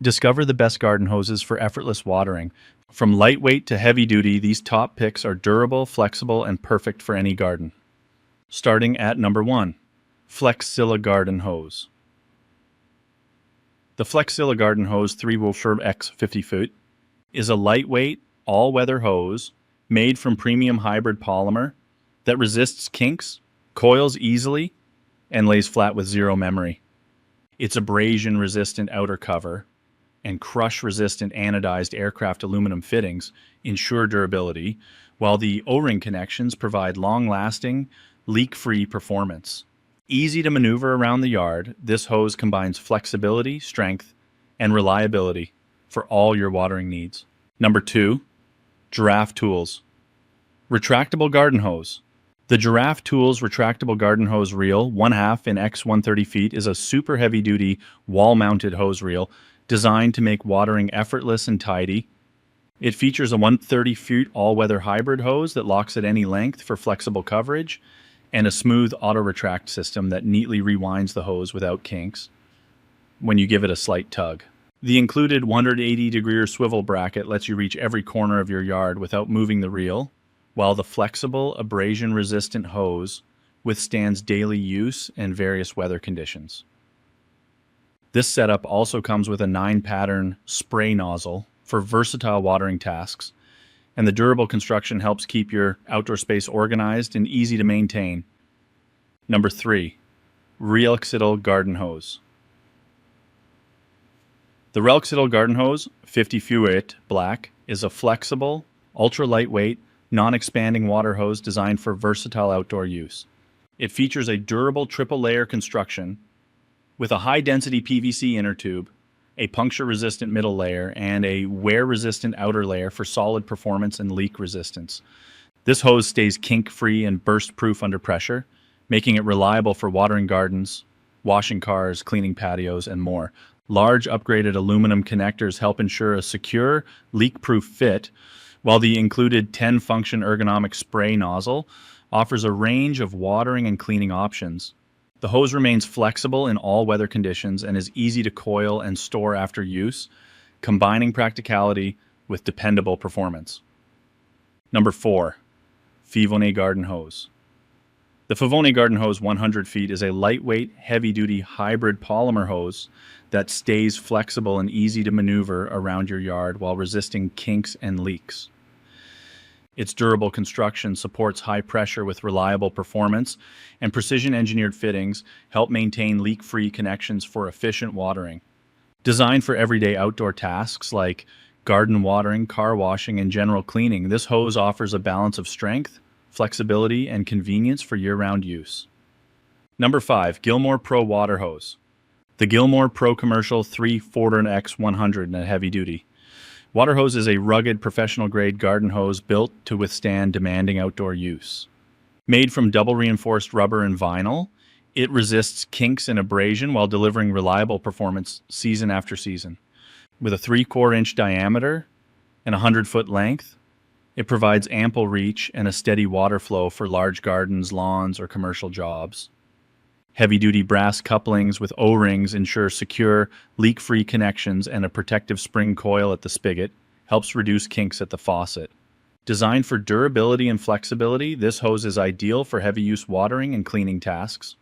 Discover the best garden hoses for effortless watering. From lightweight to heavy duty, these top picks are durable, flexible, and perfect for any garden. Starting at number 1, Flexzilla Garden Hose. The Flexzilla Garden Hose 3-Wolfsherb X 50-foot is a lightweight, all-weather hose made from premium hybrid polymer that resists kinks, coils easily, and lays flat with zero memory. Its abrasion-resistant outer cover and crush-resistant anodized aircraft aluminum fittings ensure durability, while the O-ring connections provide long-lasting, leak-free performance. Easy to maneuver around the yard, this hose combines flexibility, strength, and reliability for all your watering needs. Number 2, Giraffe Tools. Retractable Garden Hose. The Giraffe Tools Retractable Garden Hose Reel 1/2 in X 130 feet is a super heavy-duty wall-mounted hose reel designed to make watering effortless and tidy. It features a 130-foot all-weather hybrid hose that locks at any length for flexible coverage, and a smooth auto-retract system that neatly rewinds the hose without kinks when you give it a slight tug. The included 180-degree swivel bracket lets you reach every corner of your yard without moving the reel, while the flexible, abrasion-resistant hose withstands daily use and various weather conditions. This setup also comes with a 9-pattern spray nozzle for versatile watering tasks, and the durable construction helps keep your outdoor space organized and easy to maintain. Number 3, Relxitl Garden Hose. The Relxitl Garden Hose 50-foot black is a flexible, ultra-lightweight, non-expanding water hose designed for versatile outdoor use. It features a durable triple-layer construction with a high-density PVC inner tube, a puncture-resistant middle layer, and a wear-resistant outer layer for solid performance and leak resistance. This hose stays kink-free and burst-proof under pressure, making it reliable for watering gardens, washing cars, cleaning patios, and more. Large upgraded aluminum connectors help ensure a secure, leak-proof fit, while the included 10-function ergonomic spray nozzle offers a range of watering and cleaning options. The hose remains flexible in all weather conditions and is easy to coil and store after use, combining practicality with dependable performance. Number 4, Fevone Garden Hose. The Fevone Garden Hose 100 feet is a lightweight, heavy-duty hybrid polymer hose that stays flexible and easy to maneuver around your yard while resisting kinks and leaks. Its durable construction supports high pressure with reliable performance, and precision-engineered fittings help maintain leak-free connections for efficient watering. Designed for everyday outdoor tasks like garden watering, car washing, and general cleaning, this hose offers a balance of strength, flexibility, and convenience for year-round use. Number 5, Gilmour Pro Water Hose. The Gilmour Pro Commercial 3/4 X 100 in a heavy duty. Water hose is a rugged, professional-grade garden hose built to withstand demanding outdoor use. Made from double-reinforced rubber and vinyl, it resists kinks and abrasion while delivering reliable performance season after season. With a 3/4-inch diameter and a 100-foot length, it provides ample reach and a steady water flow for large gardens, lawns, or commercial jobs. Heavy-duty brass couplings with O-rings ensure secure, leak-free connections, and a protective spring coil at the spigot helps reduce kinks at the faucet. Designed for durability and flexibility, this hose is ideal for heavy-use watering and cleaning tasks.